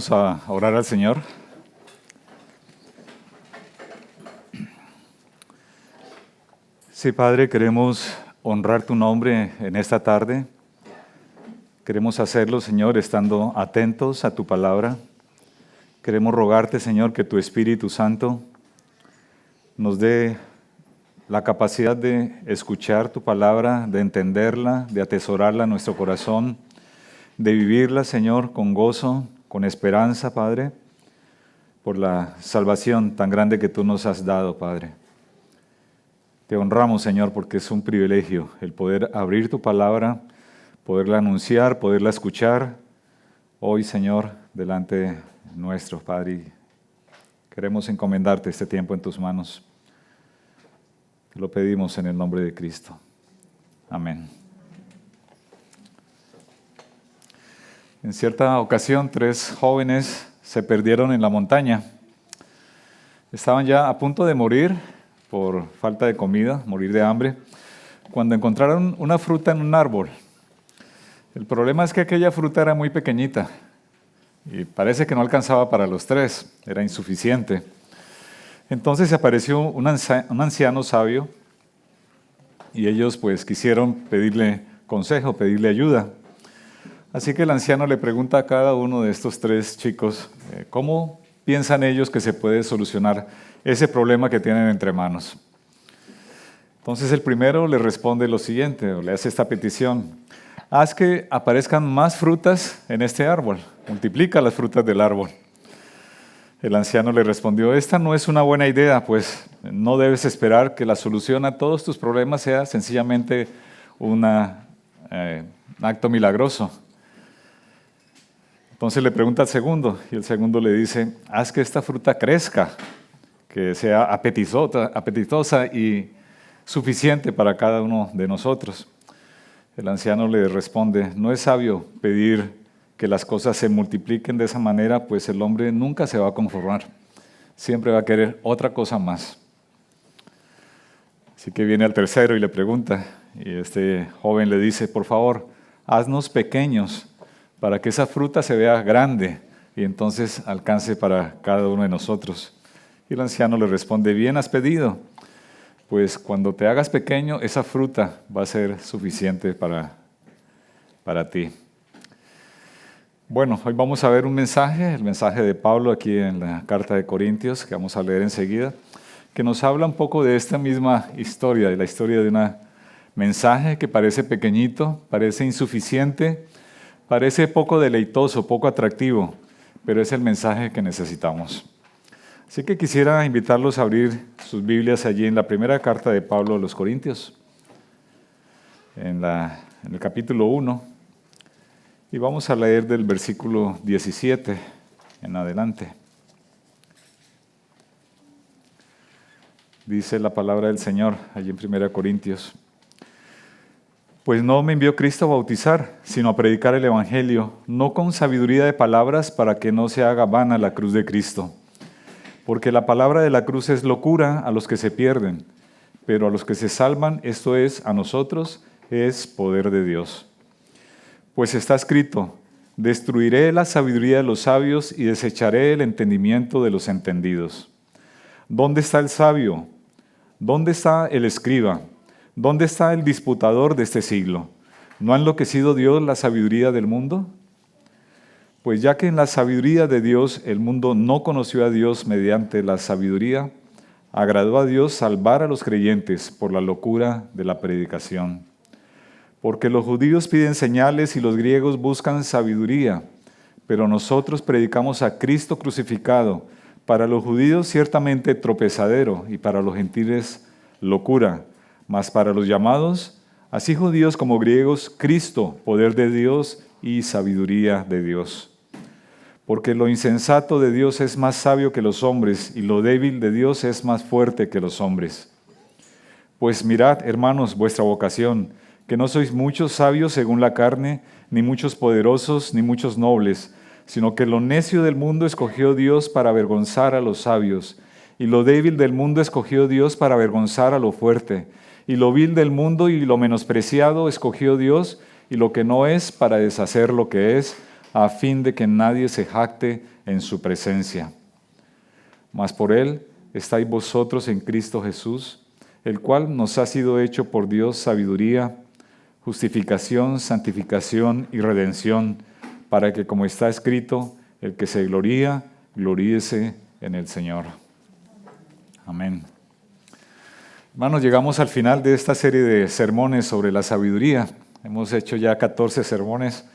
Vamos a orar al Señor. Sí, Padre, queremos honrar tu nombre en esta tarde. Queremos hacerlo, Señor, estando atentos a tu palabra. Queremos rogarte, Señor, que tu Espíritu Santo nos dé la capacidad de escuchar tu palabra, de entenderla, de atesorarla en nuestro corazón, de vivirla, Señor, con gozo, con esperanza, Padre, por la salvación tan grande que tú nos has dado, Padre. Te honramos, Señor, porque es un privilegio el poder abrir tu palabra, poderla anunciar, poderla escuchar hoy, Señor, delante nuestro, Padre. Y queremos encomendarte este tiempo en tus manos. Te lo pedimos en el nombre de Cristo. Amén. En cierta ocasión, 3 jóvenes se perdieron en la montaña. Estaban ya a punto de morir por falta de comida, morir de hambre, cuando encontraron una fruta en un árbol. El problema es que aquella fruta era muy pequeñita y parece que no alcanzaba para los 3, era insuficiente. Entonces apareció un anciano sabio y ellos pues quisieron pedirle consejo, pedirle ayuda. Así que el anciano le pregunta a cada uno de estos 3 chicos cómo piensan ellos que se puede solucionar ese problema que tienen entre manos. Entonces el primero le responde lo siguiente, o le hace esta petición: haz que aparezcan más frutas en este árbol, multiplica las frutas del árbol. El anciano le respondió: esta no es una buena idea, pues no debes esperar que la solución a todos tus problemas sea sencillamente un acto milagroso. Entonces le pregunta al segundo, y el segundo le dice: haz que esta fruta crezca, que sea apetitosa y suficiente para cada uno de nosotros. El anciano le responde: no es sabio pedir que las cosas se multipliquen de esa manera, pues el hombre nunca se va a conformar, siempre va a querer otra cosa más. Así que viene al tercero y le pregunta, y este joven le dice: por favor, haznos pequeños, para que esa fruta se vea grande y entonces alcance para cada uno de nosotros. Y el anciano le responde: bien has pedido, pues cuando te hagas pequeño, esa fruta va a ser suficiente para ti. Bueno, hoy vamos a ver un mensaje, el mensaje de Pablo aquí en la carta de Corintios, que vamos a leer enseguida, que nos habla un poco de esta misma historia, de la historia de un mensaje que parece pequeñito, parece insuficiente, parece poco deleitoso, poco atractivo, pero es el mensaje que necesitamos. Así que quisiera invitarlos a abrir sus Biblias allí en la primera carta de Pablo a los Corintios, en el capítulo 1, y vamos a leer del versículo 17 en adelante. Dice la palabra del Señor allí en 1 Corintios: pues no me envió Cristo a bautizar, sino a predicar el Evangelio, no con sabiduría de palabras, para que no se haga vana la cruz de Cristo. Porque la palabra de la cruz es locura a los que se pierden, pero a los que se salvan, esto es, a nosotros, es poder de Dios. Pues está escrito: destruiré la sabiduría de los sabios y desecharé el entendimiento de los entendidos. ¿Dónde está el sabio? ¿Dónde está el escriba? ¿Dónde está el disputador de este siglo? ¿No ha enloquecido Dios la sabiduría del mundo? Pues ya que en la sabiduría de Dios el mundo no conoció a Dios mediante la sabiduría, agradó a Dios salvar a los creyentes por la locura de la predicación. Porque los judíos piden señales y los griegos buscan sabiduría, pero nosotros predicamos a Cristo crucificado, para los judíos ciertamente tropezadero y para los gentiles locura, mas para los llamados, así judíos como griegos, Cristo, poder de Dios y sabiduría de Dios. Porque lo insensato de Dios es más sabio que los hombres, y lo débil de Dios es más fuerte que los hombres. Pues mirad, hermanos, vuestra vocación, que no sois muchos sabios según la carne, ni muchos poderosos, ni muchos nobles, sino que lo necio del mundo escogió Dios para avergonzar a los sabios, y lo débil del mundo escogió Dios para avergonzar a lo fuerte, y lo vil del mundo y lo menospreciado escogió Dios, y lo que no es para deshacer lo que es, a fin de que nadie se jacte en su presencia. Mas por Él estáis vosotros en Cristo Jesús, el cual nos ha sido hecho por Dios sabiduría, justificación, santificación y redención, para que, como está escrito, el que se gloría, gloríese en el Señor. Amén. Hermanos, llegamos al final de esta serie de sermones sobre la sabiduría. Hemos hecho ya 14 sermones.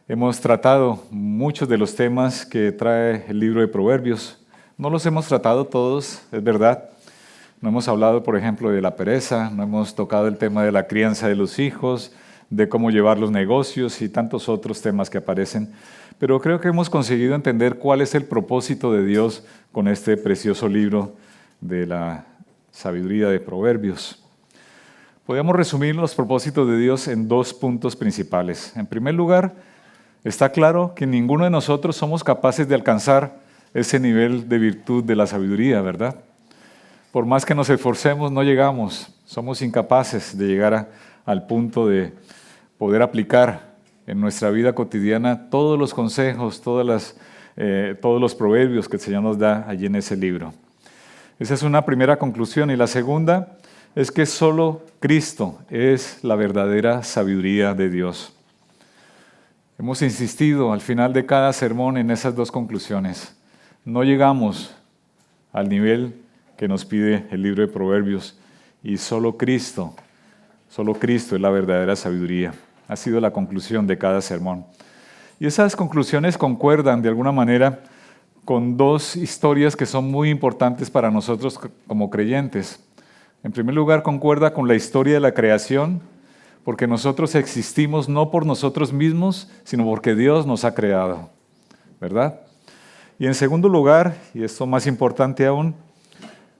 Hemos tratado muchos de los temas que trae el libro de Proverbios. No los hemos tratado todos, es verdad. No hemos hablado, por ejemplo, de la pereza, no hemos tocado el tema de la crianza de los hijos, de cómo llevar los negocios y tantos otros temas que aparecen. Pero creo que hemos conseguido entender cuál es el propósito de Dios con este precioso libro de la sabiduría de Proverbios. Podemos resumir los propósitos de Dios en 2 puntos principales. En primer lugar, está claro que ninguno de nosotros somos capaces de alcanzar ese nivel de virtud de la sabiduría, ¿verdad? Por más que nos esforcemos, no llegamos. Somos incapaces de llegar al punto de poder aplicar en nuestra vida cotidiana todos los consejos, todos los proverbios que el Señor nos da allí en ese libro. Esa es una primera conclusión. Y la segunda es que solo Cristo es la verdadera sabiduría de Dios. Hemos insistido al final de cada sermón en esas 2 conclusiones. No llegamos al nivel que nos pide el libro de Proverbios, y solo Cristo es la verdadera sabiduría. Ha sido la conclusión de cada sermón. Y esas conclusiones concuerdan de alguna manera con 2 historias que son muy importantes para nosotros como creyentes. En primer lugar, concuerda con la historia de la creación, porque nosotros existimos no por nosotros mismos, sino porque Dios nos ha creado, ¿verdad? Y en segundo lugar, y esto más importante aún,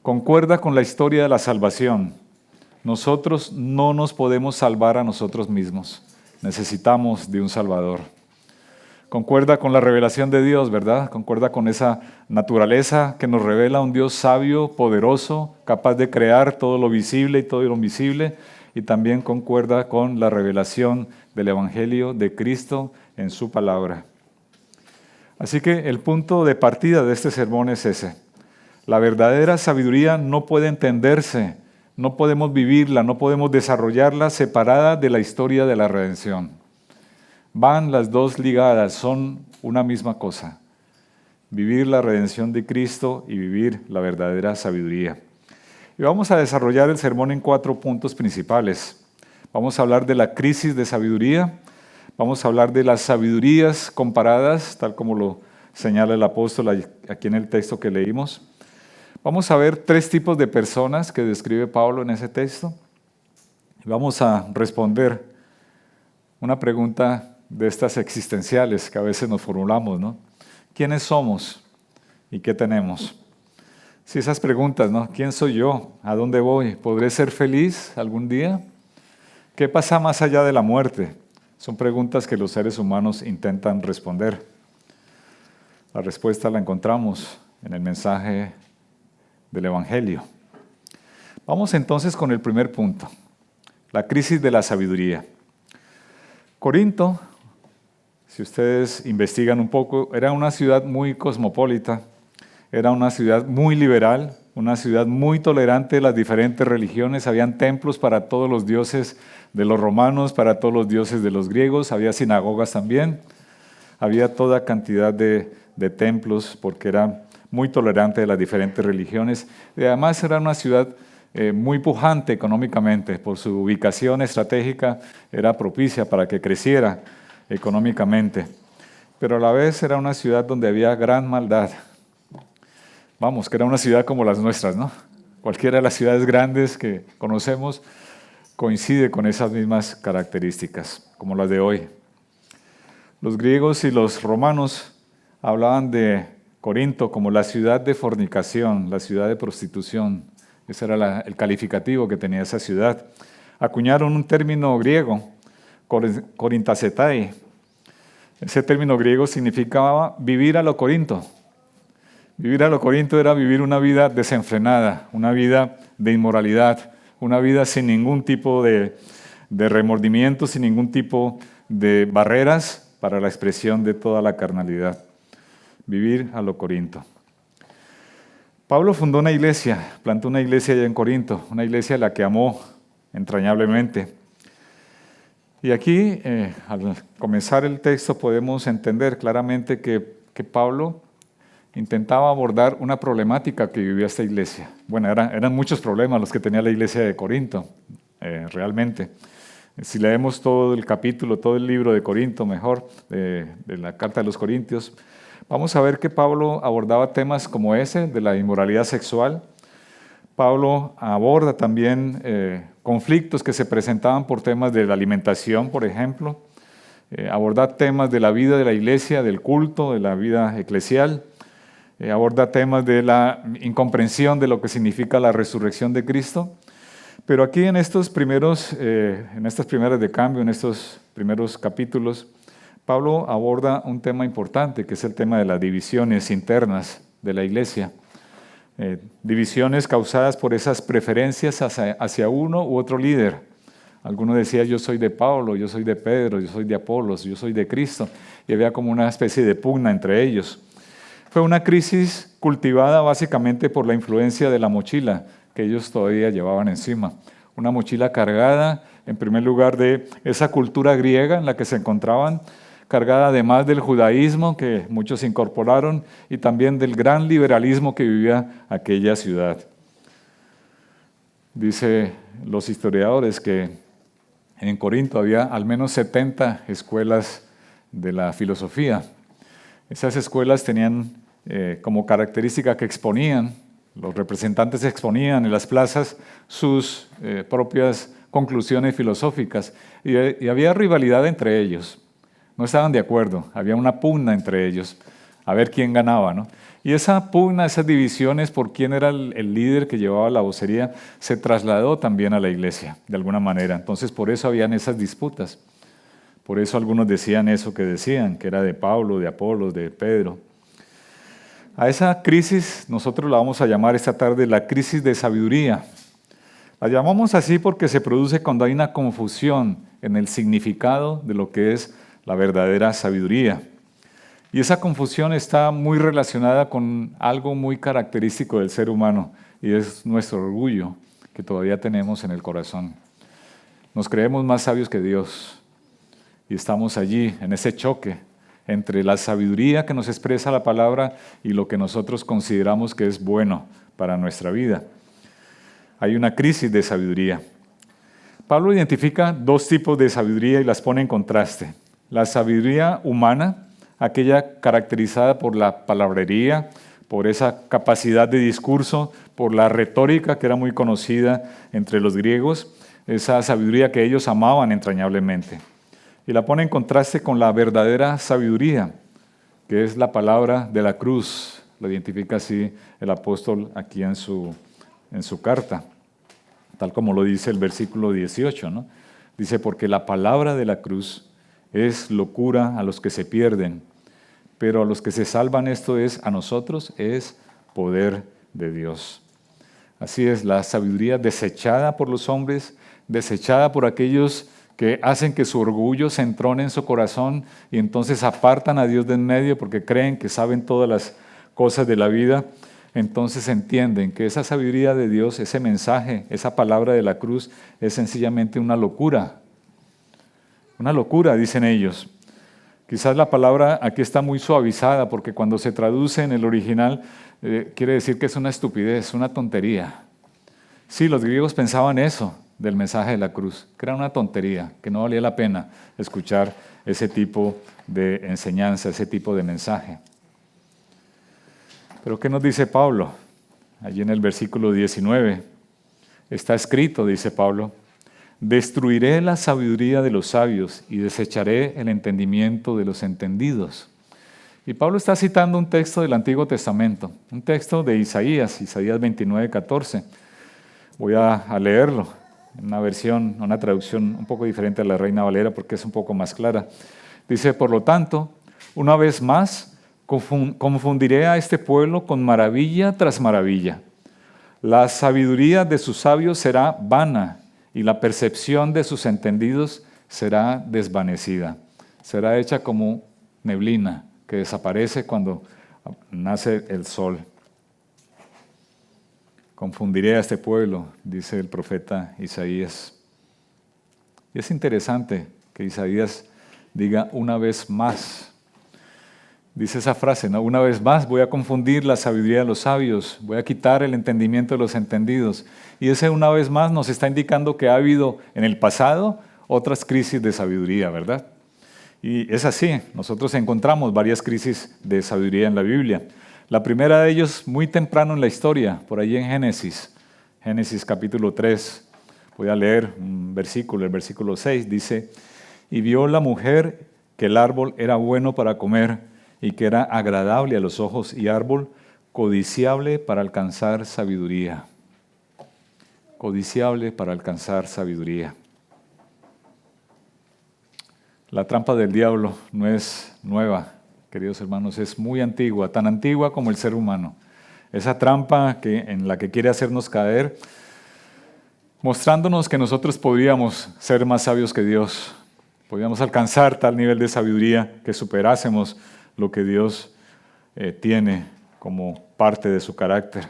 concuerda con la historia de la salvación. Nosotros no nos podemos salvar a nosotros mismos. Necesitamos de un Salvador. Concuerda con la revelación de Dios, ¿verdad? Concuerda con esa naturaleza que nos revela un Dios sabio, poderoso, capaz de crear todo lo visible y todo lo invisible. Y también concuerda con la revelación del Evangelio de Cristo en su palabra. Así que el punto de partida de este sermón es ese. La verdadera sabiduría no puede entenderse, no podemos vivirla, no podemos desarrollarla separada de la historia de la redención. Van las 2 ligadas, son una misma cosa. Vivir la redención de Cristo y vivir la verdadera sabiduría. Y vamos a desarrollar el sermón en 4 puntos principales. Vamos a hablar de la crisis de sabiduría, vamos a hablar de las sabidurías comparadas, tal como lo señala el apóstol aquí en el texto que leímos. Vamos a ver 3 tipos de personas que describe Pablo en ese texto. Vamos a responder una pregunta de estas existenciales que a veces nos formulamos, ¿no? ¿Quiénes somos y qué tenemos? Si esas preguntas, ¿no? ¿Quién soy yo? ¿A dónde voy? ¿Podré ser feliz algún día? ¿Qué pasa más allá de la muerte? Son preguntas que los seres humanos intentan responder. La respuesta la encontramos en el mensaje del Evangelio. Vamos entonces con el primer punto, la crisis de la sabiduría. Corinto, si ustedes investigan un poco, era una ciudad muy cosmopolita, era una ciudad muy liberal, una ciudad muy tolerante de las diferentes religiones. Habían templos para todos los dioses de los romanos, para todos los dioses de los griegos, había sinagogas también, había toda cantidad de templos porque era muy tolerante de las diferentes religiones. Y además era una ciudad muy pujante económicamente, por su ubicación estratégica era propicia para que creciera económicamente. Pero a la vez era una ciudad donde había gran maldad. Vamos, que era una ciudad como las nuestras, ¿no? Cualquiera de las ciudades grandes que conocemos coincide con esas mismas características, como las de hoy. Los griegos y los romanos hablaban de Corinto como la ciudad de fornicación, la ciudad de prostitución. Ese era el calificativo que tenía esa ciudad. Acuñaron un término griego, korintasetai. Ese término griego significaba vivir a lo Corinto. Vivir a lo Corinto era vivir una vida desenfrenada, una vida de inmoralidad, una vida sin ningún tipo de remordimiento, sin ningún tipo de barreras, para la expresión de toda la carnalidad. Vivir a lo Corinto. Pablo fundó una iglesia, plantó una iglesia allá en Corinto, una iglesia a la que amó entrañablemente. Y aquí, al comenzar el texto, podemos entender claramente que Pablo intentaba abordar una problemática que vivía esta iglesia. Bueno, eran muchos problemas los que tenía la iglesia de Corinto, realmente. Si leemos todo el capítulo, todo el libro de Corinto, mejor, de la carta de los Corintios, vamos a ver que Pablo abordaba temas como ese, de la inmoralidad sexual. Pablo aborda también conflictos que se presentaban por temas de la alimentación, por ejemplo. Aborda temas de la vida de la iglesia, del culto, de la vida eclesial. Aborda temas de la incomprensión de lo que significa la resurrección de Cristo. Pero aquí en estas primeras de cambio, en estos primeros capítulos, Pablo aborda un tema importante, que es el tema de las divisiones internas de la iglesia. Divisiones causadas por esas preferencias hacia uno u otro líder. Alguno decía, yo soy de Pablo, yo soy de Pedro, yo soy de Apolos, yo soy de Cristo. Y había como una especie de pugna entre ellos. Fue una crisis cultivada básicamente por la influencia de la mochila que ellos todavía llevaban encima. Una mochila cargada, en primer lugar, de esa cultura griega en la que se encontraban, cargada además del judaísmo que muchos incorporaron y también del gran liberalismo que vivía aquella ciudad. Dice los historiadores que en Corinto había al menos 70 escuelas de la filosofía. Esas escuelas tenían como característica que exponían, los representantes exponían en las plazas sus propias conclusiones filosóficas y había rivalidad entre ellos. No estaban de acuerdo, había una pugna entre ellos, a ver quién ganaba, ¿no? Y esa pugna, esas divisiones por quién era el líder que llevaba la vocería, se trasladó también a la iglesia, de alguna manera. Entonces, por eso habían esas disputas. Por eso algunos decían eso que decían, que era de Pablo, de Apolos, de Pedro. A esa crisis nosotros la vamos a llamar esta tarde la crisis de sabiduría. La llamamos así porque se produce cuando hay una confusión en el significado de lo que es la verdadera sabiduría. Y esa confusión está muy relacionada con algo muy característico del ser humano, y es nuestro orgullo que todavía tenemos en el corazón. Nos creemos más sabios que Dios, y estamos allí, en ese choque entre la sabiduría que nos expresa la palabra y lo que nosotros consideramos que es bueno para nuestra vida. Hay una crisis de sabiduría. Pablo identifica dos tipos de sabiduría y las pone en contraste. La sabiduría humana, aquella caracterizada por la palabrería, por esa capacidad de discurso, por la retórica que era muy conocida entre los griegos, esa sabiduría que ellos amaban entrañablemente. Y la pone en contraste con la verdadera sabiduría, que es la palabra de la cruz. Lo identifica así el apóstol aquí en su carta, tal como lo dice el versículo 18, ¿no? Dice, porque la palabra de la cruz es locura a los que se pierden, pero a los que se salvan esto es, a nosotros es poder de Dios. Así es, la sabiduría desechada por los hombres, desechada por aquellos que hacen que su orgullo se entrone en su corazón y entonces apartan a Dios de en medio porque creen que saben todas las cosas de la vida. Entonces entienden que esa sabiduría de Dios, ese mensaje, esa palabra de la cruz es sencillamente una locura. Una locura, dicen ellos. Quizás la palabra aquí está muy suavizada porque cuando se traduce en el original quiere decir que es una estupidez, una tontería. Sí, los griegos pensaban eso del mensaje de la cruz, que era una tontería, que no valía la pena escuchar ese tipo de enseñanza, ese tipo de mensaje. Pero ¿qué nos dice Pablo? Allí en el versículo 19 está escrito, dice Pablo, destruiré la sabiduría de los sabios y desecharé el entendimiento de los entendidos. Y Pablo está citando un texto del Antiguo Testamento, un texto de Isaías 29:14. Voy a leerlo. Una traducción un poco diferente a la Reina Valera porque es un poco más clara. Dice, por lo tanto, una vez más, confundiré a este pueblo con maravilla tras maravilla. La sabiduría de sus sabios será vana y la percepción de sus entendidos será desvanecida. será hecha como neblina que desaparece cuando nace el sol. Confundiré a este pueblo, dice el profeta Isaías. Y es interesante que Isaías diga una vez más. Dice esa frase, ¿no? Una vez más voy a confundir la sabiduría de los sabios, voy a quitar el entendimiento de los entendidos. Y ese una vez más nos está indicando que ha habido en el pasado otras crisis de sabiduría, ¿verdad? Y es así, nosotros encontramos varias crisis de sabiduría en la Biblia. La primera de ellos muy temprano en la historia, por ahí en Génesis capítulo 3. Voy a leer un versículo, el versículo 6, dice, y vio la mujer que el árbol era bueno para comer y que era agradable a los ojos y árbol codiciable para alcanzar sabiduría. Codiciable para alcanzar sabiduría. La trampa del diablo no es nueva, queridos hermanos, es muy antigua, tan antigua como el ser humano. Esa trampa en la que quiere hacernos caer, mostrándonos que nosotros podríamos ser más sabios que Dios, podríamos alcanzar tal nivel de sabiduría que superásemos lo que Dios tiene como parte de su carácter.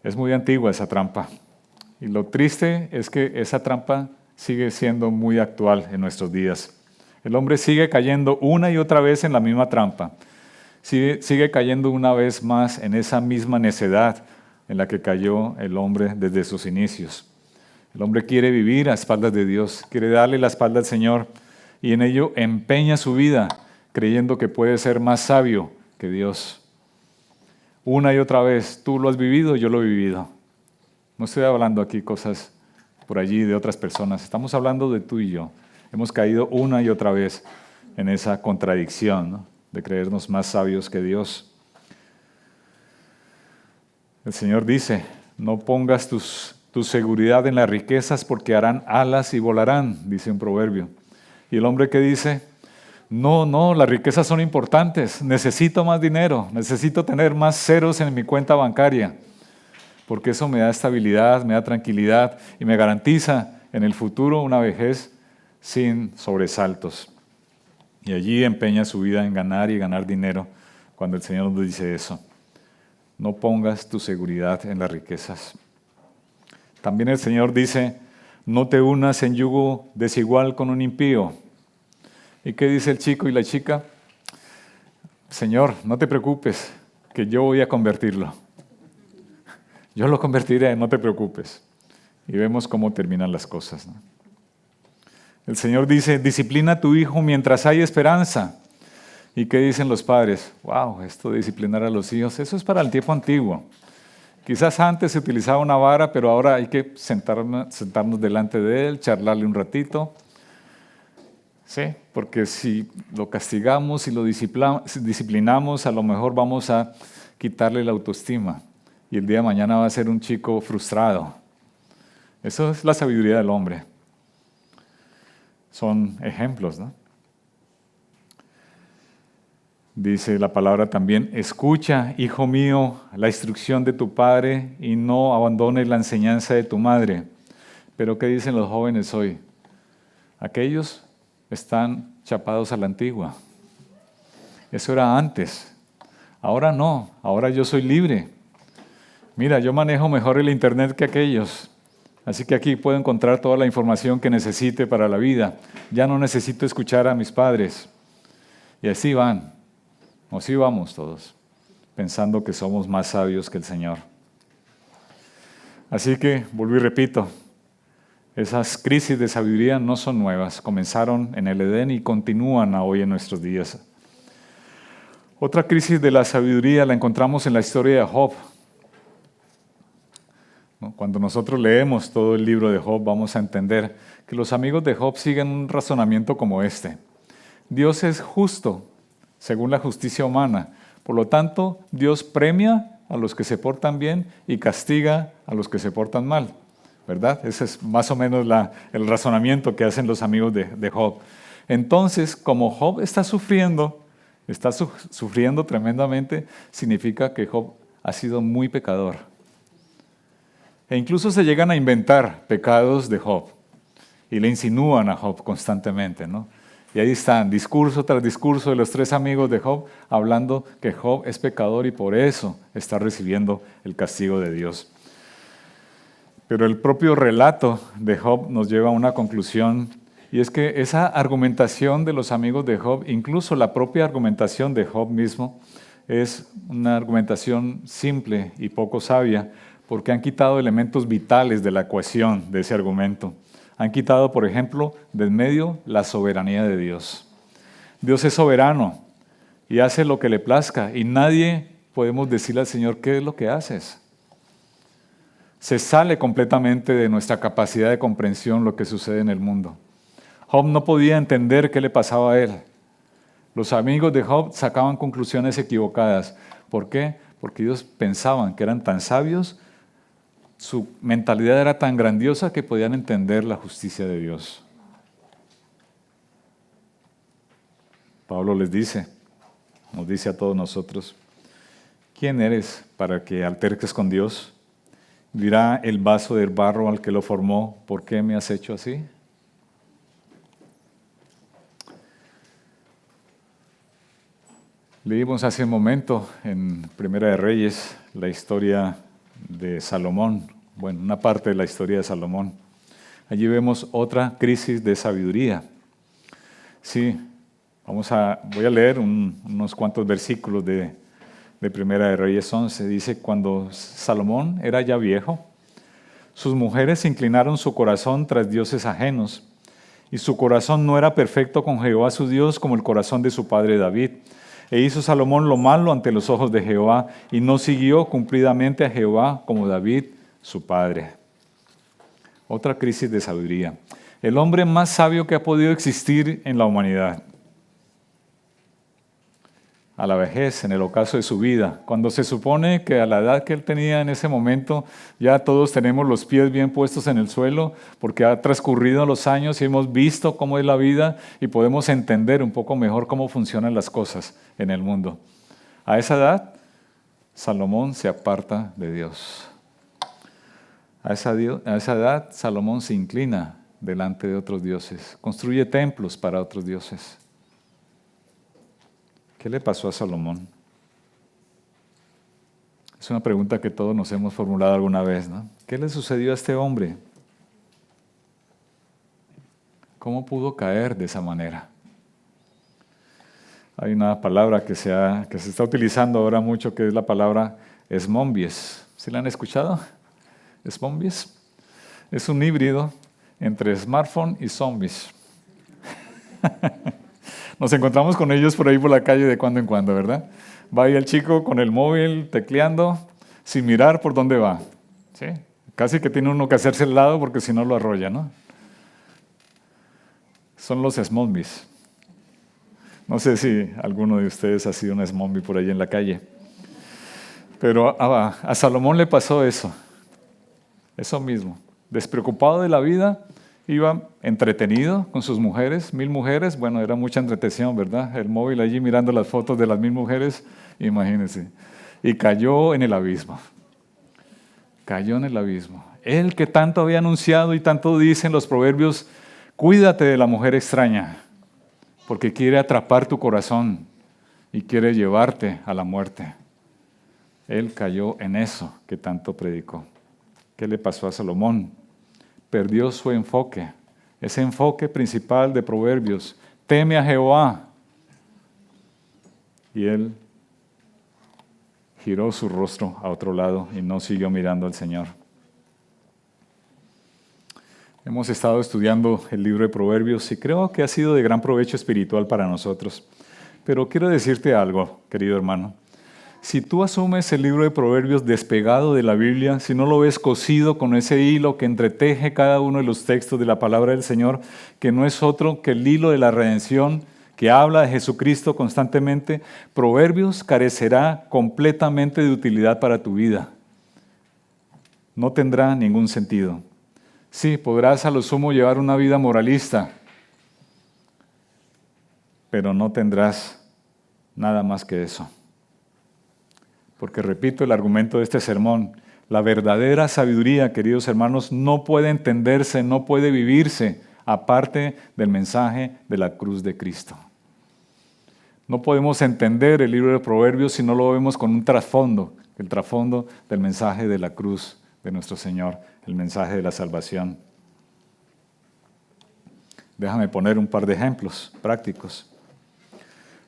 Es muy antigua esa trampa. Y lo triste es que esa trampa sigue siendo muy actual en nuestros días. El hombre sigue cayendo una y otra vez en la misma trampa. Sigue cayendo una vez más en esa misma necedad en la que cayó el hombre desde sus inicios. El hombre quiere vivir a espaldas de Dios, quiere darle la espalda al Señor y en ello empeña su vida creyendo que puede ser más sabio que Dios. Una y otra vez, tú lo has vivido, yo lo he vivido. No estoy hablando aquí cosas por allí de otras personas, estamos hablando de tú y yo. Hemos caído una y otra vez en esa contradicción, ¿no? De creernos más sabios que Dios. El Señor dice, no pongas tu seguridad en las riquezas porque harán alas y volarán, dice un proverbio. Y el hombre que dice, no, las riquezas son importantes, necesito más dinero, necesito tener más ceros en mi cuenta bancaria, porque eso me da estabilidad, me da tranquilidad y me garantiza en el futuro una vejez sin sobresaltos. Y allí empeña su vida en ganar y ganar dinero cuando el Señor nos dice eso. No pongas tu seguridad en las riquezas. También el Señor dice, no te unas en yugo desigual con un impío. ¿Y qué dice el chico y la chica? Señor, no te preocupes, que yo voy a convertirlo. Yo lo convertiré, no te preocupes. Y vemos cómo terminan las cosas, ¿no? El Señor dice, disciplina a tu hijo mientras hay esperanza. ¿Y qué dicen los padres? Wow, esto de disciplinar a los hijos, eso es para el tiempo antiguo. Quizás antes se utilizaba una vara, pero ahora hay que sentarnos delante de él, charlarle un ratito. ¿Sí? Porque si lo castigamos, si lo disciplinamos, a lo mejor vamos a quitarle la autoestima. Y el día de mañana va a ser un chico frustrado. Eso es la sabiduría del hombre. Son ejemplos, ¿no? Dice la palabra también, escucha, hijo mío, la instrucción de tu padre y no abandones la enseñanza de tu madre. Pero ¿qué dicen los jóvenes hoy? Aquellos están chapados a la antigua. Eso era antes. Ahora no, ahora yo soy libre. Mira, yo manejo mejor el internet que aquellos. Así que aquí puedo encontrar toda la información que necesite para la vida. Ya no necesito escuchar a mis padres. Y así van. Así vamos todos, pensando que somos más sabios que el Señor. Así que, vuelvo y repito, esas crisis de sabiduría no son nuevas. Comenzaron en el Edén y continúan hoy en nuestros días. Otra crisis de la sabiduría la encontramos en la historia de Job. Cuando nosotros leemos todo el libro de Job, vamos a entender que los amigos de Job siguen un razonamiento como este. Dios es justo, según la justicia humana. Por lo tanto, Dios premia a los que se portan bien y castiga a los que se portan mal. ¿Verdad? Ese es más o menos el razonamiento que hacen los amigos de Job. Entonces, como Job está sufriendo tremendamente, significa que Job ha sido muy pecador. E incluso se llegan a inventar pecados de Job. y le insinúan a Job constantemente, ¿no? Y ahí están, discurso tras discurso de los 3 amigos de Job, hablando que Job es pecador y por eso está recibiendo el castigo de Dios. Pero el propio relato de Job nos lleva a una conclusión, y es que esa argumentación de los amigos de Job, incluso la propia argumentación de Job mismo, es una argumentación simple y poco sabia, porque han quitado elementos vitales de la ecuación de ese argumento. Han quitado, por ejemplo, del medio la soberanía de Dios. Dios es soberano y hace lo que le plazca, y nadie podemos decirle al Señor, ¿qué es lo que haces? Se sale completamente de nuestra capacidad de comprensión lo que sucede en el mundo. Job no podía entender qué le pasaba a él. Los amigos de Job sacaban conclusiones equivocadas. ¿Por qué? Porque ellos pensaban que eran tan sabios, su mentalidad era tan grandiosa que podían entender la justicia de Dios. Pablo les dice, nos dice a todos nosotros, ¿quién eres para que alterques con Dios? Dirá el vaso del barro al que lo formó, ¿por qué me has hecho así? Leímos hace un momento en Primera de Reyes la historia de Salomón, bueno, una parte de la historia de Salomón. Allí vemos otra crisis de sabiduría. Sí, voy a leer unos cuantos versículos de Primera de Reyes 11. Dice, cuando Salomón era ya viejo, sus mujeres inclinaron su corazón tras dioses ajenos, y su corazón no era perfecto con Jehová su Dios como el corazón de su padre David. E hizo Salomón lo malo ante los ojos de Jehová, y no siguió cumplidamente a Jehová como David su padre. Otra crisis de sabiduría. El hombre más sabio que ha podido existir en la humanidad. A la vejez, en el ocaso de su vida, cuando se supone que a la edad que él tenía en ese momento, ya todos tenemos los pies bien puestos en el suelo, porque ha transcurrido los años y hemos visto cómo es la vida y podemos entender un poco mejor cómo funcionan las cosas en el mundo. A esa edad, Salomón se aparta de Dios. A esa edad, Salomón se inclina delante de otros dioses, construye templos para otros dioses. ¿Qué le pasó a Salomón? Es una pregunta que todos nos hemos formulado alguna vez, ¿no? ¿Qué le sucedió a este hombre? ¿Cómo pudo caer de esa manera? Hay una palabra que se está utilizando ahora mucho, que es la palabra esmombies. ¿Sí la han escuchado? Esmombies. Es un híbrido entre smartphone y zombies. Nos encontramos con ellos por ahí por la calle de cuando en cuando, ¿verdad? Va ahí el chico con el móvil tecleando sin mirar por dónde va. ¿Sí? Casi que tiene uno que hacerse al lado porque si no lo arrolla, ¿no? Son los zombies. No sé si alguno de ustedes ha sido un zombie por ahí en la calle. Pero a Salomón le pasó eso mismo. Despreocupado de la vida, iba entretenido con sus mujeres, 1000 mujeres, bueno, era mucha entretención, ¿verdad? El móvil allí mirando las fotos de las 1000 mujeres, imagínense. Y cayó en el abismo. Cayó en el abismo. Él que tanto había anunciado y tanto dice en los proverbios, cuídate de la mujer extraña, porque quiere atrapar tu corazón y quiere llevarte a la muerte. Él cayó en eso que tanto predicó. ¿Qué le pasó a Salomón? Perdió su enfoque, ese enfoque principal de Proverbios. Teme a Jehová. Y él giró su rostro a otro lado y no siguió mirando al Señor. Hemos estado estudiando el libro de Proverbios y creo que ha sido de gran provecho espiritual para nosotros. Pero quiero decirte algo, querido hermano. Si tú asumes el libro de Proverbios despegado de la Biblia, si no lo ves cosido con ese hilo que entreteje cada uno de los textos de la palabra del Señor, que no es otro que el hilo de la redención, que habla de Jesucristo constantemente, Proverbios carecerá completamente de utilidad para tu vida. No tendrá ningún sentido. Sí, podrás a lo sumo llevar una vida moralista, pero no tendrás nada más que eso. Porque repito el argumento de este sermón, la verdadera sabiduría, queridos hermanos, no puede entenderse, no puede vivirse aparte del mensaje de la cruz de Cristo. No podemos entender el libro de Proverbios si no lo vemos con un trasfondo, el trasfondo del mensaje de la cruz de nuestro Señor, el mensaje de la salvación. Déjame poner un par de ejemplos prácticos.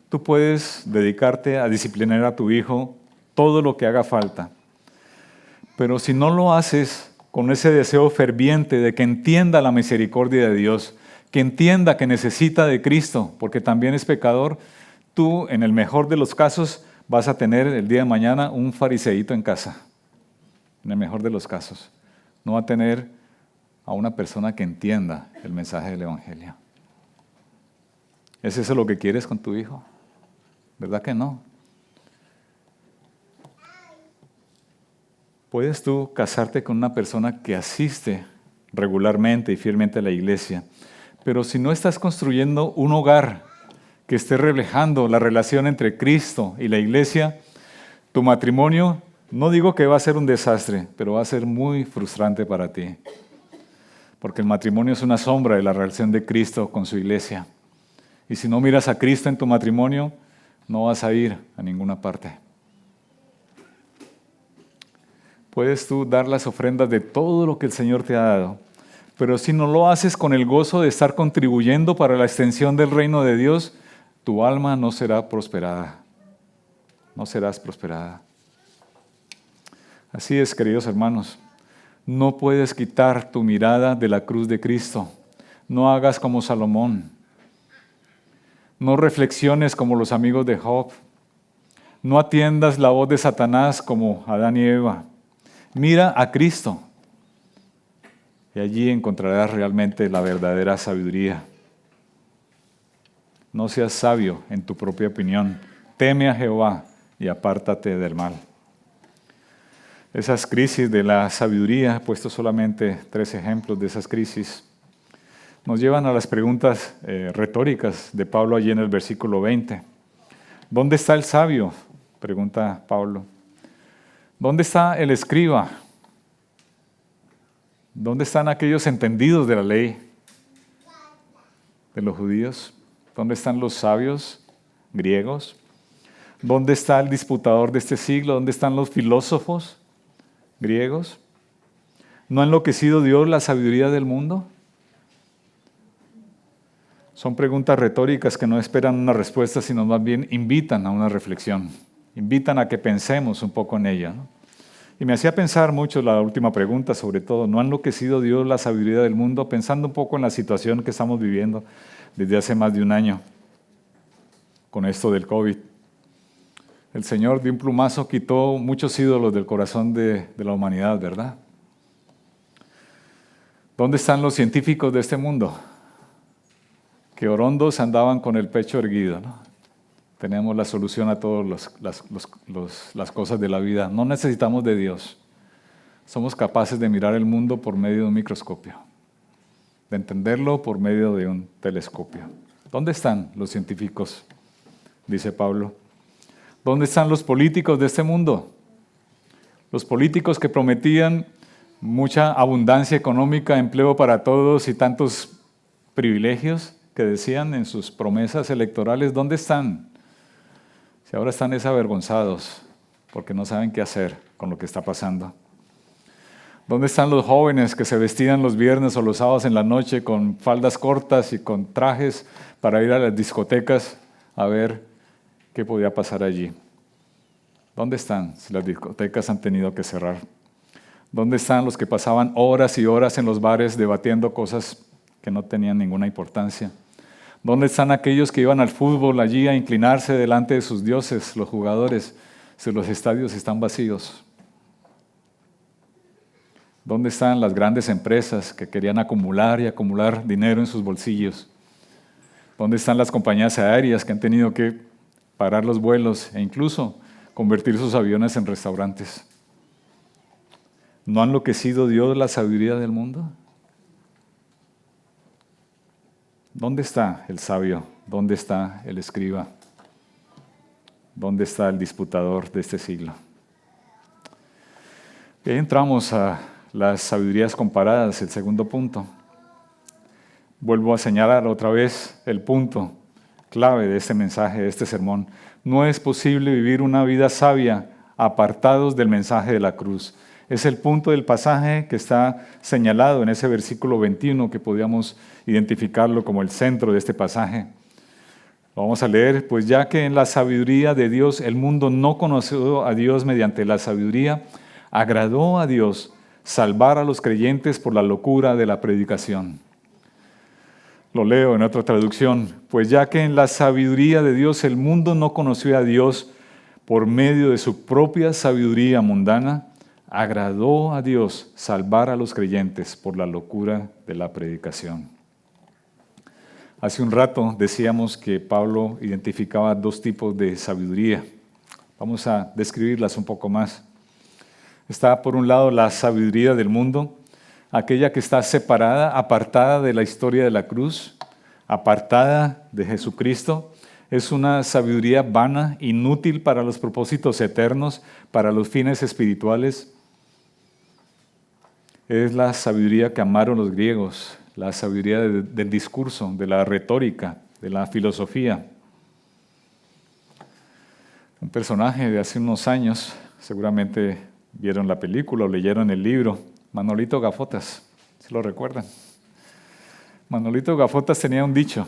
Tú puedes dedicarte a disciplinar a tu hijo todo lo que haga falta, pero si no lo haces con ese deseo ferviente de que entienda la misericordia de Dios, que entienda que necesita de Cristo, porque también es pecador, tú, en el mejor de los casos, vas a tener el día de mañana un fariseíto en casa. En el mejor de los casos. No va a tener a una persona que entienda el mensaje del Evangelio. ¿Es eso lo que quieres con tu hijo? ¿Verdad que no? ¿Puedes tú casarte con una persona que asiste regularmente y fielmente a la iglesia, pero si no estás construyendo un hogar que esté reflejando la relación entre Cristo y la iglesia, tu matrimonio, no digo que va a ser un desastre, pero va a ser muy frustrante para ti? Porque el matrimonio es una sombra de la relación de Cristo con su iglesia. Y si no miras a Cristo en tu matrimonio, no vas a ir a ninguna parte. Puedes tú dar las ofrendas de todo lo que el Señor te ha dado, pero si no lo haces con el gozo de estar contribuyendo para la extensión del reino de Dios, tu alma no será prosperada. No serás prosperada. Así es, queridos hermanos. No puedes quitar tu mirada de la cruz de Cristo. No hagas como Salomón. No reflexiones como los amigos de Job. No atiendas la voz de Satanás como Adán y Eva. Mira a Cristo y allí encontrarás realmente la verdadera sabiduría. No seas sabio en tu propia opinión. Teme a Jehová y apártate del mal. Esas crisis de la sabiduría, he puesto solamente 3 ejemplos de esas crisis, nos llevan a las preguntas retóricas de Pablo allí en el versículo 20. ¿Dónde está el sabio?, pregunta Pablo. ¿Dónde está el escriba? ¿Dónde están aquellos entendidos de la ley de los judíos? ¿Dónde están los sabios griegos? ¿Dónde está el disputador de este siglo? ¿Dónde están los filósofos griegos? ¿No ha enloquecido Dios la sabiduría del mundo? Son preguntas retóricas que no esperan una respuesta, sino más bien invitan a una reflexión. Invitan a que pensemos un poco en ella, ¿no? Y me hacía pensar mucho la última pregunta, sobre todo, ¿no ha enloquecido Dios la sabiduría del mundo? Pensando un poco en la situación que estamos viviendo desde hace más de un año, con esto del COVID. El Señor de un plumazo quitó muchos ídolos del corazón de la humanidad, ¿verdad? ¿Dónde están los científicos de este mundo? Que orondos andaban con el pecho erguido, ¿no? Tenemos la solución a todas las cosas de la vida. No necesitamos de Dios. Somos capaces de mirar el mundo por medio de un microscopio, de entenderlo por medio de un telescopio. ¿Dónde están los científicos?, dice Pablo. ¿Dónde están los políticos de este mundo? Los políticos que prometían mucha abundancia económica, empleo para todos y tantos privilegios que decían en sus promesas electorales, ¿dónde están? Si ahora están desavergonzados porque no saben qué hacer con lo que está pasando. ¿Dónde están los jóvenes que se vestían los viernes o los sábados en la noche con faldas cortas y con trajes para ir a las discotecas a ver qué podía pasar allí? ¿Dónde están si las discotecas han tenido que cerrar? ¿Dónde están los que pasaban horas y horas en los bares debatiendo cosas que no tenían ninguna importancia? ¿Dónde están aquellos que iban al fútbol allí a inclinarse delante de sus dioses, los jugadores, si los estadios están vacíos? ¿Dónde están las grandes empresas que querían acumular y acumular dinero en sus bolsillos? ¿Dónde están las compañías aéreas que han tenido que parar los vuelos e incluso convertir sus aviones en restaurantes? ¿No ha enloquecido Dios la sabiduría del mundo? ¿Dónde está el sabio? ¿Dónde está el escriba? ¿Dónde está el disputador de este siglo? Y ahí entramos a las sabidurías comparadas, el segundo punto. Vuelvo a señalar otra vez el punto clave de este mensaje, de este sermón. No es posible vivir una vida sabia apartados del mensaje de la cruz. Es el punto del pasaje que está señalado en ese versículo 21 que podíamos identificarlo como el centro de este pasaje. Lo vamos a leer, pues ya que en la sabiduría de Dios el mundo no conoció a Dios mediante la sabiduría, agradó a Dios salvar a los creyentes por la locura de la predicación. Lo leo en otra traducción, pues ya que en la sabiduría de Dios el mundo no conoció a Dios por medio de su propia sabiduría mundana, agradó a Dios salvar a los creyentes por la locura de la predicación. Hace un rato decíamos que Pablo identificaba dos tipos de sabiduría. Vamos a describirlas un poco más. Está por un lado la sabiduría del mundo, aquella que está separada, apartada de la historia de la cruz, apartada de Jesucristo. Es una sabiduría vana, inútil para los propósitos eternos, para los fines espirituales. Es la sabiduría que amaron los griegos, la sabiduría del discurso, de la retórica, de la filosofía. Un personaje de hace unos años, seguramente vieron la película o leyeron el libro, Manolito Gafotas, ¿se lo recuerdan? Manolito Gafotas tenía un dicho,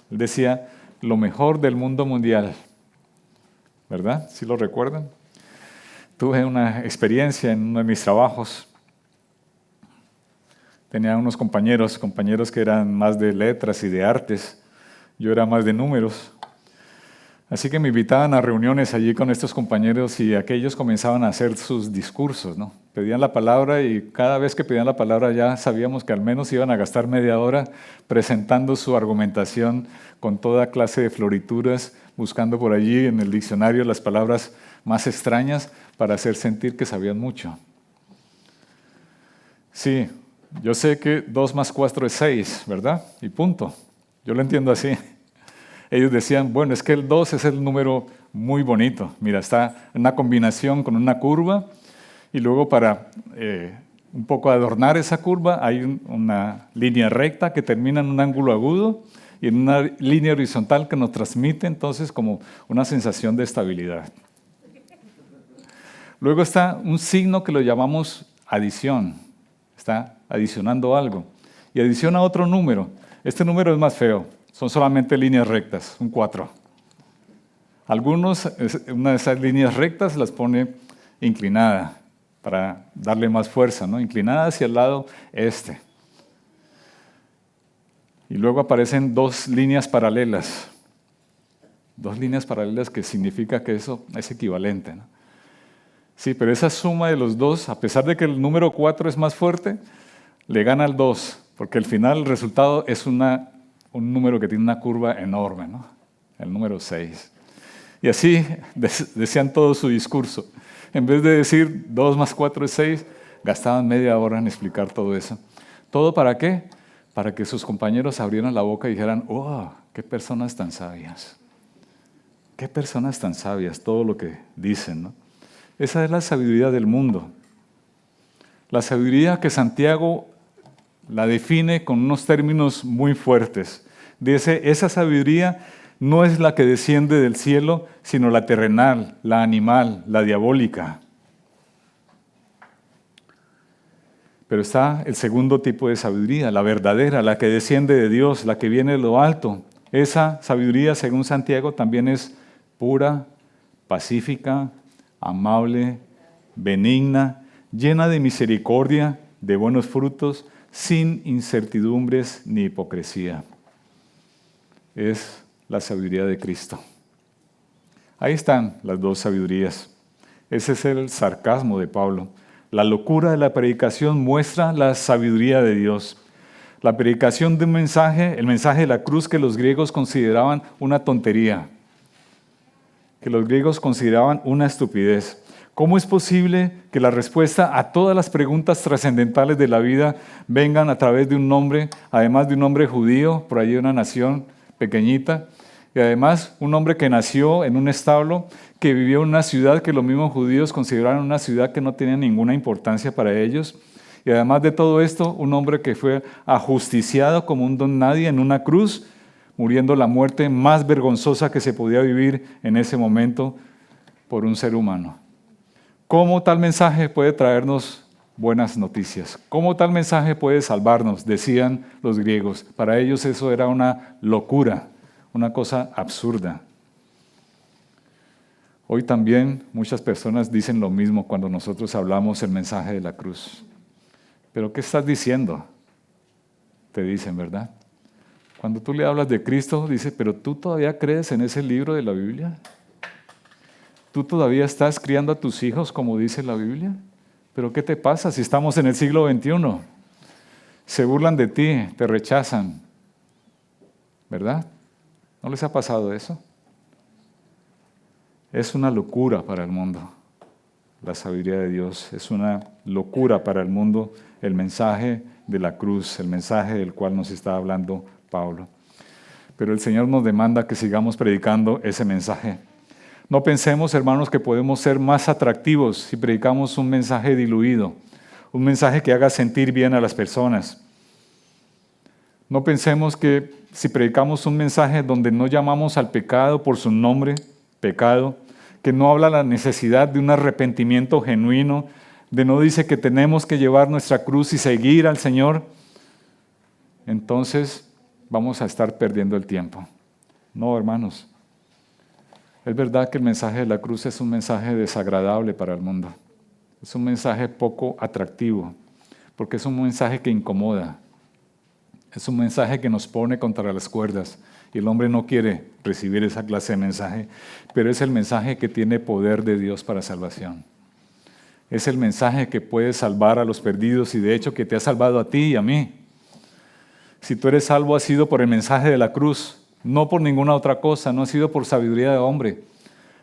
él decía, lo mejor del mundo mundial, ¿verdad? ¿Sí lo recuerdan? Tuve una experiencia en uno de mis trabajos. Tenía unos compañeros que eran más de letras y de artes, yo era más de números. Así que me invitaban a reuniones allí con estos compañeros y aquellos comenzaban a hacer sus discursos, ¿no? Pedían la palabra y cada vez que pedían la palabra ya sabíamos que al menos iban a gastar media hora presentando su argumentación con toda clase de florituras, buscando por allí en el diccionario las palabras más extrañas para hacer sentir que sabían mucho. Sí, yo sé que 2 más 4 es 6, ¿verdad? Y punto. Yo lo entiendo así. Ellos decían, bueno, es que el 2 es el número muy bonito. Mira, está en una combinación con una curva y luego para un poco adornar esa curva hay una línea recta que termina en un ángulo agudo y en una línea horizontal que nos transmite entonces como una sensación de estabilidad. Luego está un signo que lo llamamos adición. Está adicionando algo y adiciona otro número. Este número es más feo. Son solamente líneas rectas, un 4. Algunos, una de esas líneas rectas las pone inclinada para darle más fuerza, ¿no? Inclinada hacia el lado este. Y luego aparecen 2 líneas paralelas. 2 líneas paralelas que significa que eso es equivalente, ¿no? Sí, pero esa suma de los 2, a pesar de que el número 4 es más fuerte, le gana al 2, porque al final el resultado es un número que tiene una curva enorme, ¿no? El número 6. Y así decían todo su discurso. En vez de decir 2 más 4 es 6, gastaban media hora en explicar todo eso. ¿Todo para qué? Para que sus compañeros abrieran la boca y dijeran, ¡oh, qué personas tan sabias! ¡Qué personas tan sabias! Todo lo que dicen, ¿no? Esa es la sabiduría del mundo. La sabiduría que Santiago la define con unos términos muy fuertes. Dice, esa sabiduría no es la que desciende del cielo, sino la terrenal, la animal, la diabólica. Pero está el segundo tipo de sabiduría, la verdadera, la que desciende de Dios, la que viene de lo alto. Esa sabiduría, según Santiago, también es pura, pacífica, amable, benigna, llena de misericordia, de buenos frutos, sin incertidumbres ni hipocresía. Es la sabiduría de Cristo. Ahí están las 2 sabidurías. Ese es el sarcasmo de Pablo. La locura de la predicación muestra la sabiduría de Dios. La predicación de un mensaje, el mensaje de la cruz que los griegos consideraban una tontería, que los griegos consideraban una estupidez. ¿Cómo es posible que la respuesta a todas las preguntas trascendentales de la vida vengan a través de un hombre, además de un hombre judío, por allí de una nación pequeñita, y además un hombre que nació en un establo, que vivió en una ciudad que los mismos judíos consideraban una ciudad que no tenía ninguna importancia para ellos, Y además de todo esto, un hombre que fue ajusticiado como un don nadie en una cruz, muriendo la muerte más vergonzosa que se podía vivir en ese momento por un ser humano. ¿Cómo tal mensaje puede traernos buenas noticias? ¿Cómo tal mensaje puede salvarnos? Decían los griegos. Para ellos eso era una locura, una cosa absurda. Hoy también muchas personas dicen lo mismo cuando nosotros hablamos el mensaje de la cruz. ¿Pero qué estás diciendo? Te dicen, ¿verdad? Cuando tú le hablas de Cristo, dice, ¿pero tú todavía crees en ese libro de la Biblia? ¿Tú todavía estás criando a tus hijos como dice la Biblia? ¿Pero qué te pasa si estamos en el siglo XXI? Se burlan de ti, te rechazan, ¿verdad? ¿No les ha pasado eso? Es una locura para el mundo, la sabiduría de Dios. Es una locura para el mundo el mensaje de la cruz, el mensaje del cual nos está hablando Pablo. Pero el Señor nos demanda que sigamos predicando ese mensaje. No pensemos, hermanos, que podemos ser más atractivos si predicamos un mensaje diluido, un mensaje que haga sentir bien a las personas. No pensemos que si predicamos un mensaje donde no llamamos al pecado por su nombre, pecado, que no habla la necesidad de un arrepentimiento genuino, de no dice que tenemos que llevar nuestra cruz y seguir al Señor, entonces vamos a estar perdiendo el tiempo. No, hermanos. Es verdad que el mensaje de la cruz es un mensaje desagradable para el mundo. Es un mensaje poco atractivo, porque es un mensaje que incomoda. Es un mensaje que nos pone contra las cuerdas. Y el hombre no quiere recibir esa clase de mensaje, pero es el mensaje que tiene poder de Dios para salvación. Es el mensaje que puede salvar a los perdidos y de hecho que te ha salvado a ti y a mí. Si tú eres salvo, ha sido por el mensaje de la cruz, no por ninguna otra cosa, no ha sido por sabiduría de hombre,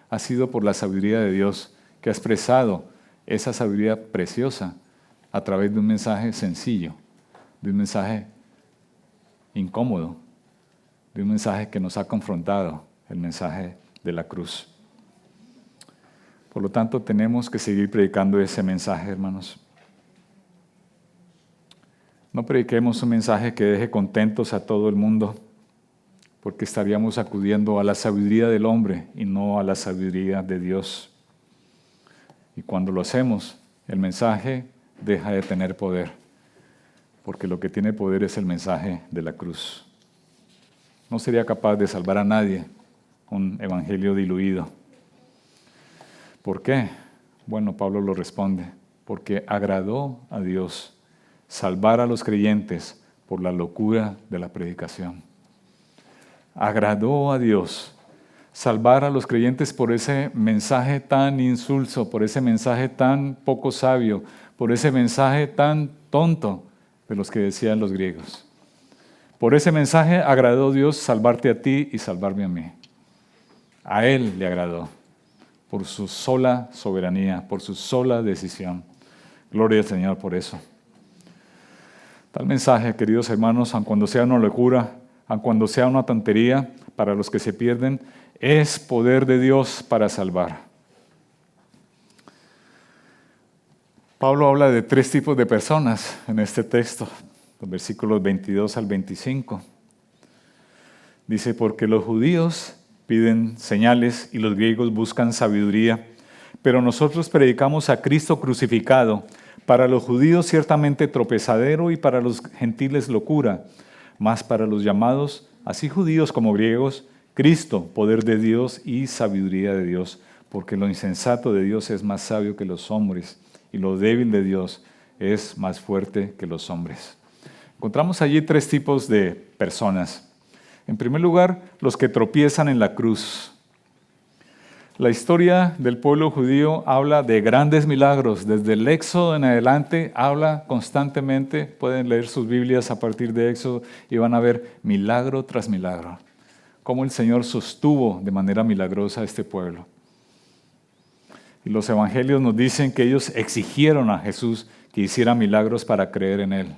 ha sido por la sabiduría de Dios que ha expresado esa sabiduría preciosa a través de un mensaje sencillo, de un mensaje incómodo, de un mensaje que nos ha confrontado, el mensaje de la cruz. Por lo tanto, tenemos que seguir predicando ese mensaje, hermanos. No prediquemos un mensaje que deje contentos a todo el mundo, porque estaríamos acudiendo a la sabiduría del hombre y no a la sabiduría de Dios. Y cuando lo hacemos, el mensaje deja de tener poder, porque lo que tiene poder es el mensaje de la cruz. No sería capaz de salvar a nadie un evangelio diluido. ¿Por qué? Bueno, Pablo lo responde, porque agradó a Dios salvar a los creyentes por la locura de la predicación. Agradó a Dios salvar a los creyentes por ese mensaje tan insulso, por ese mensaje tan poco sabio, por ese mensaje tan tonto de los que decían los griegos. Por ese mensaje agradó Dios salvarte a ti y salvarme a mí. A Él le agradó, por su sola soberanía, por su sola decisión. Gloria al Señor por eso. Tal mensaje, queridos hermanos, aun cuando sea una locura, aun cuando sea una tontería para los que se pierden, es poder de Dios para salvar. Pablo habla de 3 tipos de personas en este texto, los versículos 22 al 25. Dice, porque los judíos piden señales y los griegos buscan sabiduría, pero nosotros predicamos a Cristo crucificado, para los judíos ciertamente tropezadero y para los gentiles locura, mas para los llamados, así judíos como griegos, Cristo, poder de Dios y sabiduría de Dios, porque lo insensato de Dios es más sabio que los hombres, y lo débil de Dios es más fuerte que los hombres. Encontramos allí 3 tipos de personas. En primer lugar, los que tropiezan en la cruz. La historia del pueblo judío habla de grandes milagros. Desde el Éxodo en adelante habla constantemente. Pueden leer sus Biblias a partir de Éxodo y van a ver milagro tras milagro. Cómo el Señor sostuvo de manera milagrosa a este pueblo. Y los evangelios nos dicen que ellos exigieron a Jesús que hiciera milagros para creer en Él.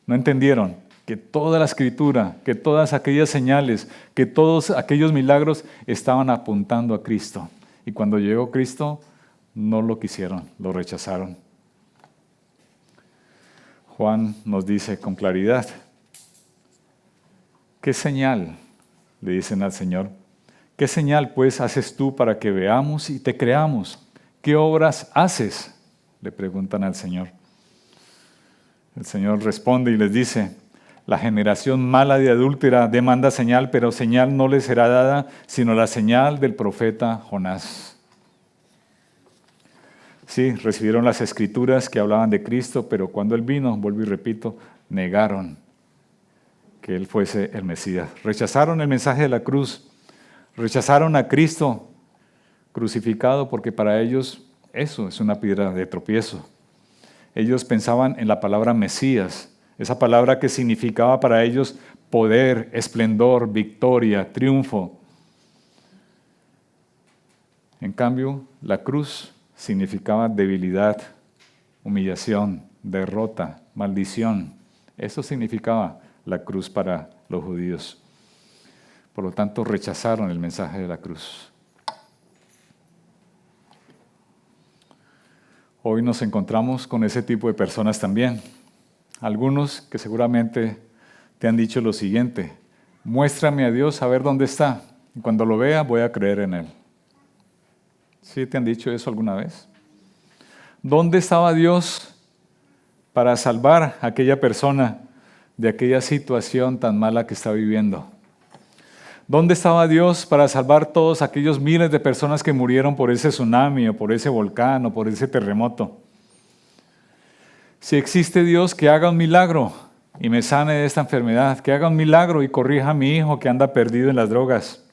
No entendieron que toda la Escritura, que todas aquellas señales, que todos aquellos milagros estaban apuntando a Cristo. Y cuando llegó Cristo, no lo quisieron, lo rechazaron. Juan nos dice con claridad, ¿qué señal? Le dicen al Señor. ¿Qué señal pues haces tú para que veamos y te creamos? ¿Qué obras haces? Le preguntan al Señor. El Señor responde y les dice, la generación mala y adúltera demanda señal, pero señal no les será dada, sino la señal del profeta Jonás. Sí, recibieron las escrituras que hablaban de Cristo, pero cuando Él vino, vuelvo y repito, negaron que Él fuese el Mesías. Rechazaron el mensaje de la cruz, rechazaron a Cristo crucificado porque para ellos eso es una piedra de tropiezo. Ellos pensaban en la palabra Mesías, esa palabra que significaba para ellos poder, esplendor, victoria, triunfo. En cambio, la cruz significaba debilidad, humillación, derrota, maldición. Eso significaba la cruz para los judíos. Por lo tanto, rechazaron el mensaje de la cruz. Hoy nos encontramos con ese tipo de personas también. Algunos que seguramente te han dicho lo siguiente, muéstrame a Dios a ver dónde está, y cuando lo vea voy a creer en Él. ¿Sí te han dicho eso alguna vez? ¿Dónde estaba Dios para salvar a aquella persona de aquella situación tan mala que está viviendo? ¿Dónde estaba Dios para salvar todos aquellos miles de personas que murieron por ese tsunami o por ese volcán o por ese terremoto? Si existe Dios, que haga un milagro y me sane de esta enfermedad, que haga un milagro y corrija a mi hijo que anda perdido en las drogas.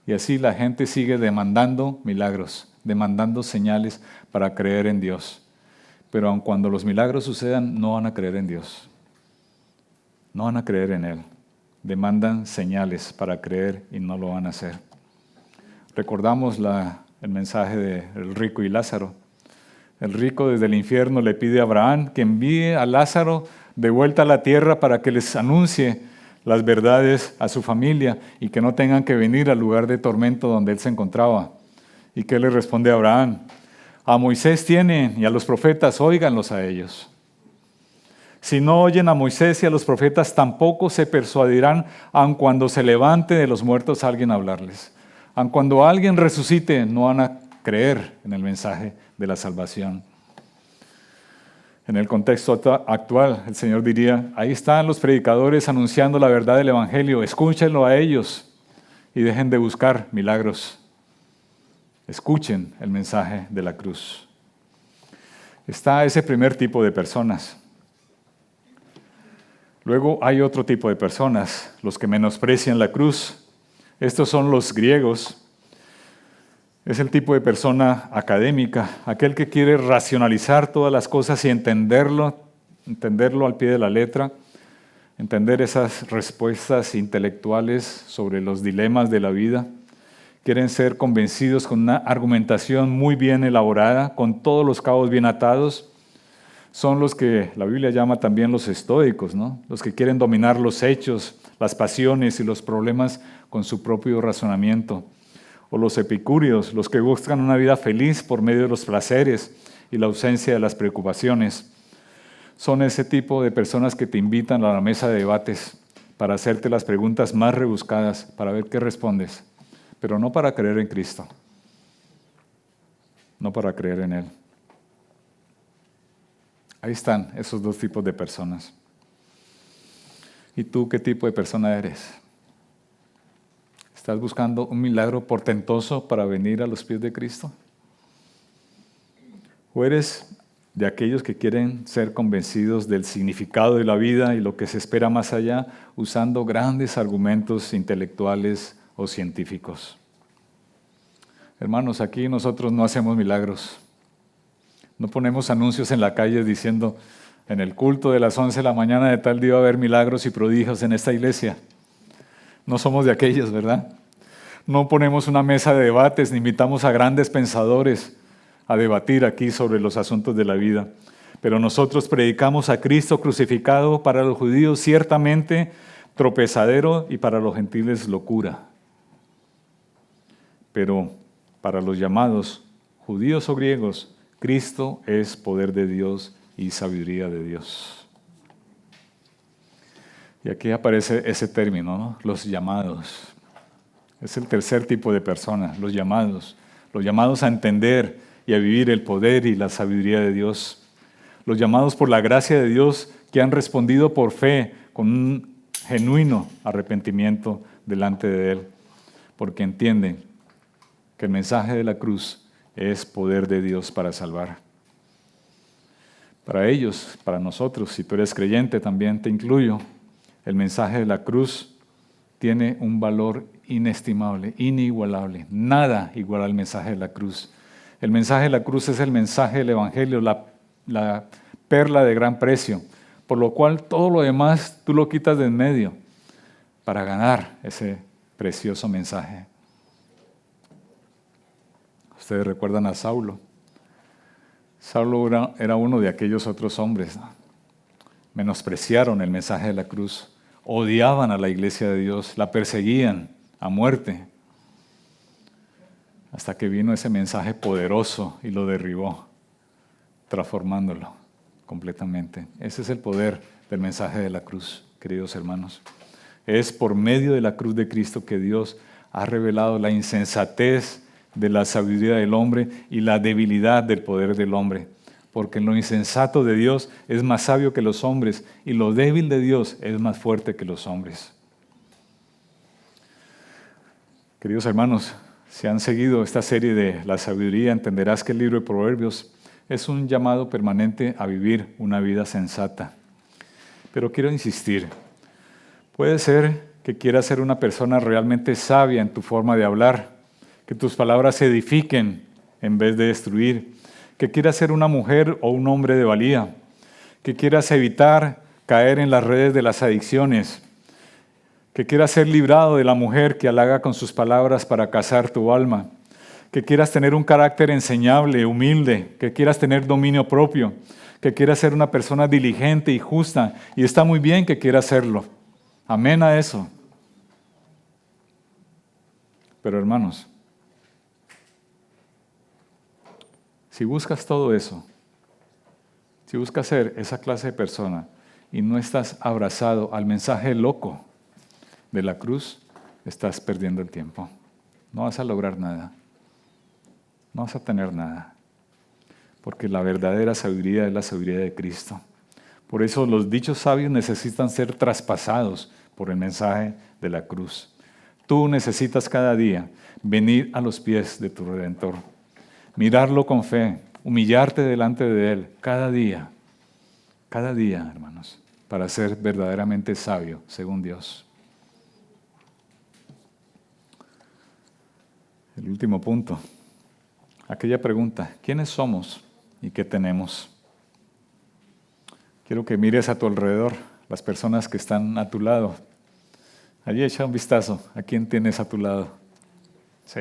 Y así la gente sigue demandando milagros, demandando señales para creer en Dios. Pero aun cuando los milagros sucedan, no van a creer en Dios. No van a creer en Él. Demandan señales para creer y no lo van a hacer. Recordamos el mensaje del rico y Lázaro. El rico desde el infierno le pide a Abraham que envíe a Lázaro de vuelta a la tierra para que les anuncie las verdades a su familia y que no tengan que venir al lugar de tormento donde él se encontraba. ¿Y qué le responde a Abraham? A Moisés tienen y a los profetas, óiganlos a ellos. Si no oyen a Moisés y a los profetas, tampoco se persuadirán, aun cuando se levante de los muertos alguien a hablarles. Aun cuando alguien resucite, no van a creer en el mensaje de la salvación. En el contexto actual, el Señor diría, ahí están los predicadores anunciando la verdad del Evangelio, escúchenlo a ellos y dejen de buscar milagros. Escuchen el mensaje de la cruz. Está ese primer tipo de personas. Luego hay otro tipo de personas, los que menosprecian la cruz. Estos son los griegos. Es el tipo de persona académica, aquel que quiere racionalizar todas las cosas y entenderlo al pie de la letra, entender esas respuestas intelectuales sobre los dilemas de la vida. Quieren ser convencidos con una argumentación muy bien elaborada, con todos los cabos bien atados. Son los que la Biblia llama también los estoicos, ¿no? Los que quieren dominar los hechos, las pasiones y los problemas con su propio razonamiento. O los epicúreos, los que buscan una vida feliz por medio de los placeres y la ausencia de las preocupaciones. Son ese tipo de personas que te invitan a la mesa de debates para hacerte las preguntas más rebuscadas, para ver qué respondes, pero no para creer en Cristo, no para creer en Él. Ahí están esos dos tipos de personas. ¿Y tú qué tipo de persona eres? ¿Estás buscando un milagro portentoso para venir a los pies de Cristo? ¿O eres de aquellos que quieren ser convencidos del significado de la vida y lo que se espera más allá, usando grandes argumentos intelectuales o científicos? Hermanos, aquí nosotros no hacemos milagros. No ponemos anuncios en la calle diciendo, en el culto de las 11 de la mañana de tal día va a haber milagros y prodigios en esta iglesia. No somos de aquellos, ¿verdad? No ponemos una mesa de debates ni invitamos a grandes pensadores a debatir aquí sobre los asuntos de la vida. Pero nosotros predicamos a Cristo crucificado, para los judíos ciertamente tropezadero y para los gentiles locura. Pero para los llamados judíos o griegos, Cristo es poder de Dios y sabiduría de Dios. Y aquí aparece ese término, ¿no? Los llamados. Es el tercer tipo de personas, los llamados a entender y a vivir el poder y la sabiduría de Dios. Los llamados por la gracia de Dios que han respondido por fe con un genuino arrepentimiento delante de Él, porque entienden que el mensaje de la cruz es poder de Dios para salvar. Para ellos, para nosotros, si tú eres creyente, también te incluyo, el mensaje de la cruz tiene un valor inestimable, inigualable. Nada igual al mensaje de la cruz. El mensaje de la cruz es el mensaje del Evangelio, la perla de gran precio, por lo cual todo lo demás tú lo quitas de en medio para ganar ese precioso mensaje. Ustedes recuerdan a Saulo. Saulo era uno de aquellos otros hombres, ¿no? Menospreciaron el mensaje de la cruz, odiaban a la iglesia de Dios, la perseguían a muerte, hasta que vino ese mensaje poderoso y lo derribó, transformándolo completamente. Ese es el poder del mensaje de la cruz, queridos hermanos. Es por medio de la cruz de Cristo que Dios ha revelado la insensatez de la sabiduría del hombre y la debilidad del poder del hombre. Porque lo insensato de Dios es más sabio que los hombres y lo débil de Dios es más fuerte que los hombres. Queridos hermanos, si han seguido esta serie de la sabiduría, entenderás que el libro de Proverbios es un llamado permanente a vivir una vida sensata. Pero quiero insistir, puede ser que quieras ser una persona realmente sabia en tu forma de hablar, que tus palabras se edifiquen en vez de destruir, que quieras ser una mujer o un hombre de valía, que quieras evitar caer en las redes de las adicciones, que quieras ser librado de la mujer que halaga con sus palabras para cazar tu alma, que quieras tener un carácter enseñable, humilde, que quieras tener dominio propio, que quieras ser una persona diligente y justa, y está muy bien que quieras serlo. Amén a eso. Pero hermanos, si buscas todo eso, si buscas ser esa clase de persona y no estás abrazado al mensaje loco de la cruz, estás perdiendo el tiempo. No vas a lograr nada. No vas a tener nada. Porque la verdadera sabiduría es la sabiduría de Cristo. Por eso los dichos sabios necesitan ser traspasados por el mensaje de la cruz. Tú necesitas cada día venir a los pies de tu Redentor, mirarlo con fe, humillarte delante de Él cada día, hermanos, para ser verdaderamente sabio según Dios. El último punto, aquella pregunta, ¿quiénes somos y qué tenemos? Quiero que mires a tu alrededor, las personas que están a tu lado. Allí echa un vistazo a quién tienes a tu lado. ¿Sí?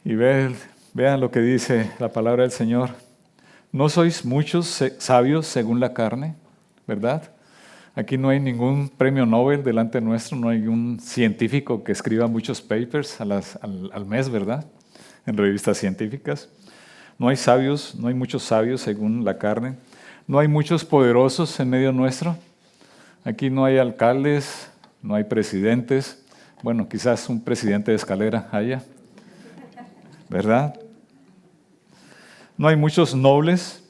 Y vean lo que dice la palabra del Señor. No sois muchos sabios según la carne, ¿verdad? Aquí no hay ningún premio Nobel delante nuestro, no hay un científico que escriba muchos papers al mes, ¿verdad? En revistas científicas. No hay sabios, no hay muchos sabios según la carne. No hay muchos poderosos en medio nuestro. Aquí no hay alcaldes, no hay presidentes. Bueno, quizás un presidente de escalera haya, ¿verdad? No hay muchos nobles,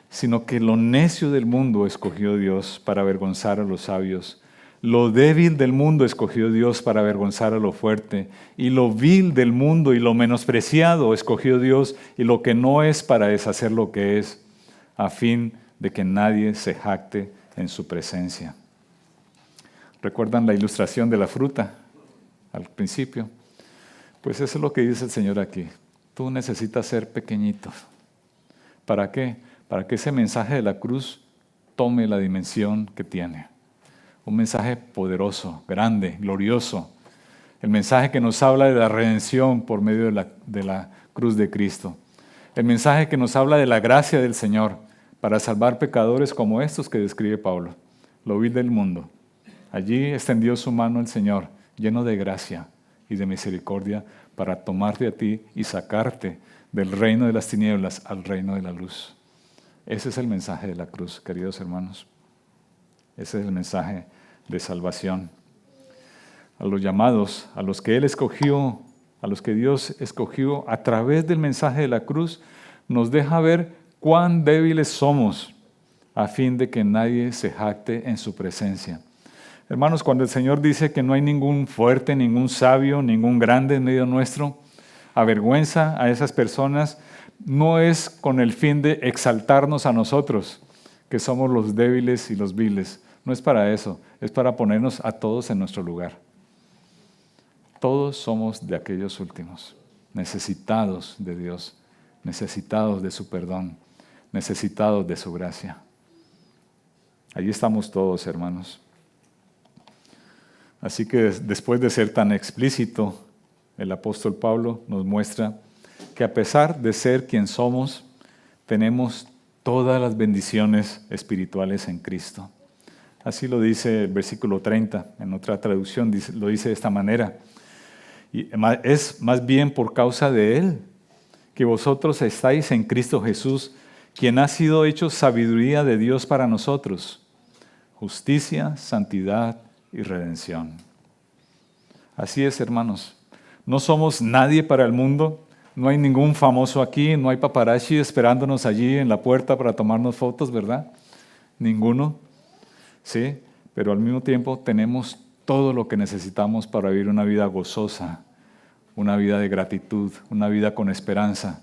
sino que lo necio del mundo escogió Dios para avergonzar a los sabios. Lo débil del mundo escogió Dios para avergonzar a lo fuerte. Y lo vil del mundo y lo menospreciado escogió Dios y lo que no es para deshacer lo que es, a fin de que nadie se jacte en su presencia. ¿Recuerdan la ilustración de la fruta al principio? Pues eso es lo que dice el Señor aquí. Tú necesitas ser pequeñito. ¿Para qué? Para que ese mensaje de la cruz tome la dimensión que tiene. Un mensaje poderoso, grande, glorioso. El mensaje que nos habla de la redención por medio de la cruz de Cristo. El mensaje que nos habla de la gracia del Señor para salvar pecadores como estos que describe Pablo. Lo vil del mundo. Allí extendió su mano el Señor, lleno de gracia y de misericordia, para tomarte a ti y sacarte del reino de las tinieblas al reino de la luz. Ese es el mensaje de la cruz, queridos hermanos. Ese es el mensaje de salvación. A los llamados, a los que Él escogió, a los que Dios escogió a través del mensaje de la cruz, nos deja ver cuán débiles somos a fin de que nadie se jacte en su presencia. Hermanos, cuando el Señor dice que no hay ningún fuerte, ningún sabio, ningún grande en medio nuestro, avergüenza a esas personas, no es con el fin de exaltarnos a nosotros, que somos los débiles y los viles. No es para eso, es para ponernos a todos en nuestro lugar. Todos somos de aquellos últimos, necesitados de Dios, necesitados de su perdón, necesitados de su gracia. Allí estamos todos, hermanos. Así que después de ser tan explícito, el apóstol Pablo nos muestra que a pesar de ser quien somos, tenemos todas las bendiciones espirituales en Cristo. Así lo dice el versículo 30, en otra traducción lo dice de esta manera. Y es más bien por causa de Él que vosotros estáis en Cristo Jesús, quien ha sido hecho sabiduría de Dios para nosotros, justicia, santidad y redención. Así es, hermanos. No somos nadie para el mundo. No hay ningún famoso aquí, no hay paparazzi esperándonos allí en la puerta para tomarnos fotos, ¿verdad? Ninguno. Sí, pero al mismo tiempo tenemos todo lo que necesitamos para vivir una vida gozosa, una vida de gratitud, una vida con esperanza,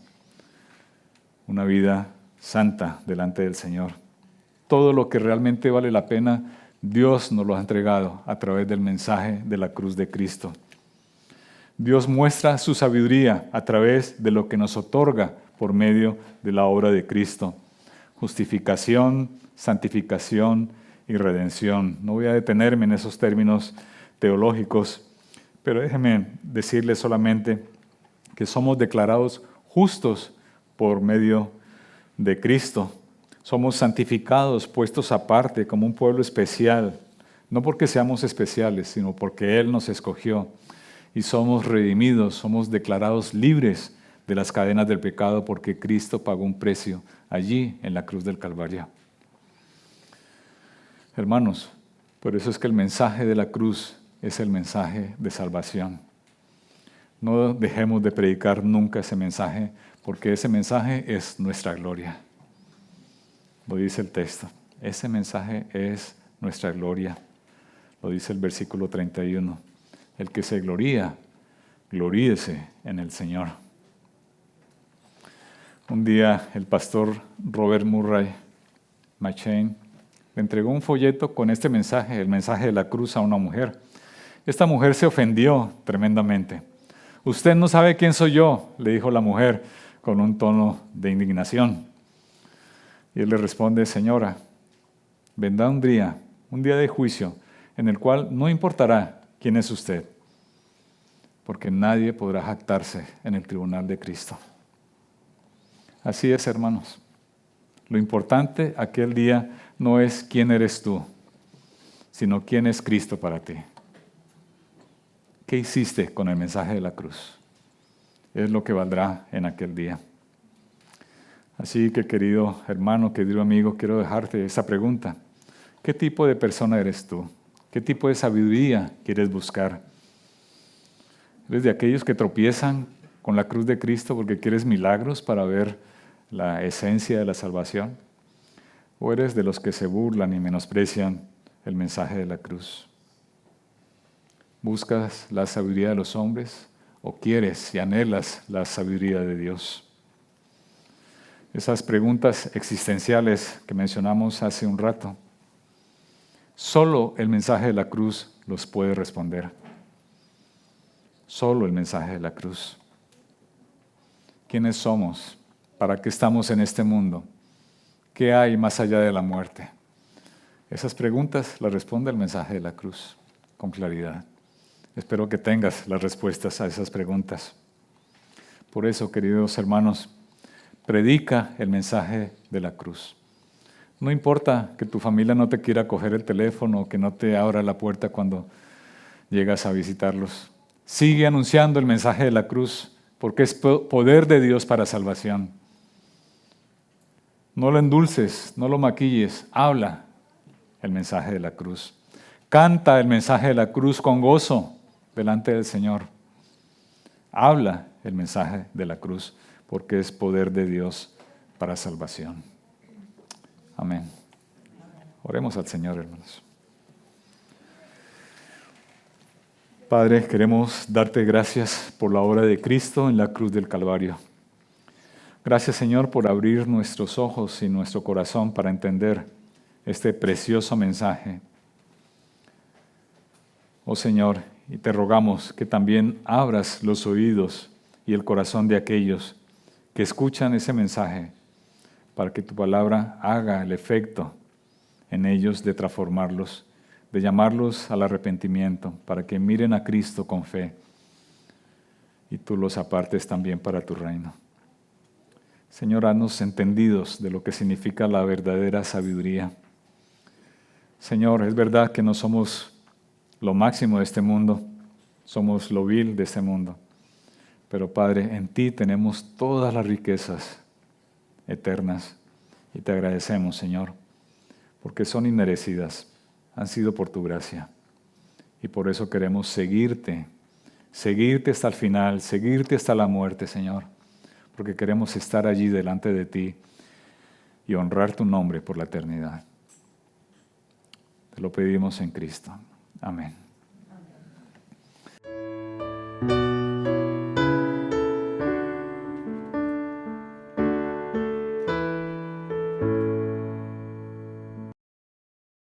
una vida santa delante del Señor. Todo lo que realmente vale la pena, Dios nos lo ha entregado a través del mensaje de la cruz de Cristo. Dios muestra su sabiduría a través de lo que nos otorga por medio de la obra de Cristo. Justificación, santificación y redención. No voy a detenerme en esos términos teológicos, pero déjenme decirles solamente que somos declarados justos por medio de Cristo. Somos santificados, puestos aparte como un pueblo especial, no porque seamos especiales, sino porque Él nos escogió. Y somos redimidos, somos declarados libres de las cadenas del pecado porque Cristo pagó un precio allí en la cruz del Calvario. Hermanos, por eso es que el mensaje de la cruz es el mensaje de salvación. No dejemos de predicar nunca ese mensaje, porque ese mensaje es nuestra gloria. Lo dice el texto. Ese mensaje es nuestra gloria. Lo dice el versículo 31. El que se gloría, gloríese en el Señor. Un día el pastor Robert Murray McChain le entregó un folleto con este mensaje, el mensaje de la cruz, a una mujer. Esta mujer se ofendió tremendamente. Usted no sabe quién soy yo, le dijo la mujer con un tono de indignación. Y él le responde, señora, vendrá un día de juicio, en el cual no importará quién es usted, porque nadie podrá jactarse en el tribunal de Cristo. Así es, hermanos. Lo importante aquel día no es quién eres tú, sino quién es Cristo para ti. ¿Qué hiciste con el mensaje de la cruz? Es lo que valdrá en aquel día. Así que, querido hermano, querido amigo, quiero dejarte esa pregunta. ¿Qué tipo de persona eres tú? ¿Qué tipo de sabiduría quieres buscar? ¿Eres de aquellos que tropiezan con la cruz de Cristo porque quieres milagros para ver la esencia de la salvación? ¿O eres de los que se burlan y menosprecian el mensaje de la cruz? ¿Buscas la sabiduría de los hombres o quieres y anhelas la sabiduría de Dios? Esas preguntas existenciales que mencionamos hace un rato, solo el mensaje de la cruz los puede responder. Solo el mensaje de la cruz. ¿Quiénes somos? ¿Para qué estamos en este mundo? ¿Qué hay más allá de la muerte? Esas preguntas las responde el mensaje de la cruz con claridad. Espero que tengas las respuestas a esas preguntas. Por eso, queridos hermanos, predica el mensaje de la cruz. No importa que tu familia no te quiera coger el teléfono o que no te abra la puerta cuando llegas a visitarlos. Sigue anunciando el mensaje de la cruz porque es poder de Dios para salvación. No lo endulces, no lo maquilles, habla el mensaje de la cruz. Canta el mensaje de la cruz con gozo delante del Señor. Habla el mensaje de la cruz, porque es poder de Dios para salvación. Amén. Oremos al Señor, hermanos. Padre, queremos darte gracias por la obra de Cristo en la cruz del Calvario. Gracias, Señor, por abrir nuestros ojos y nuestro corazón para entender este precioso mensaje. Oh Señor, y te rogamos que también abras los oídos y el corazón de aquellos que escuchan ese mensaje, para que tu palabra haga el efecto en ellos de transformarlos, de llamarlos al arrepentimiento, para que miren a Cristo con fe y tú los apartes también para tu reino. Señor, haznos entendidos de lo que significa la verdadera sabiduría. Señor, es verdad que no somos lo máximo de este mundo, somos lo vil de este mundo, pero Padre, en ti tenemos todas las riquezas eternas y te agradecemos, Señor, porque son inmerecidas, han sido por tu gracia y por eso queremos seguirte hasta el final, seguirte hasta la muerte, Señor, porque queremos estar allí delante de ti y honrar tu nombre por la eternidad. Te lo pedimos en Cristo. Amén.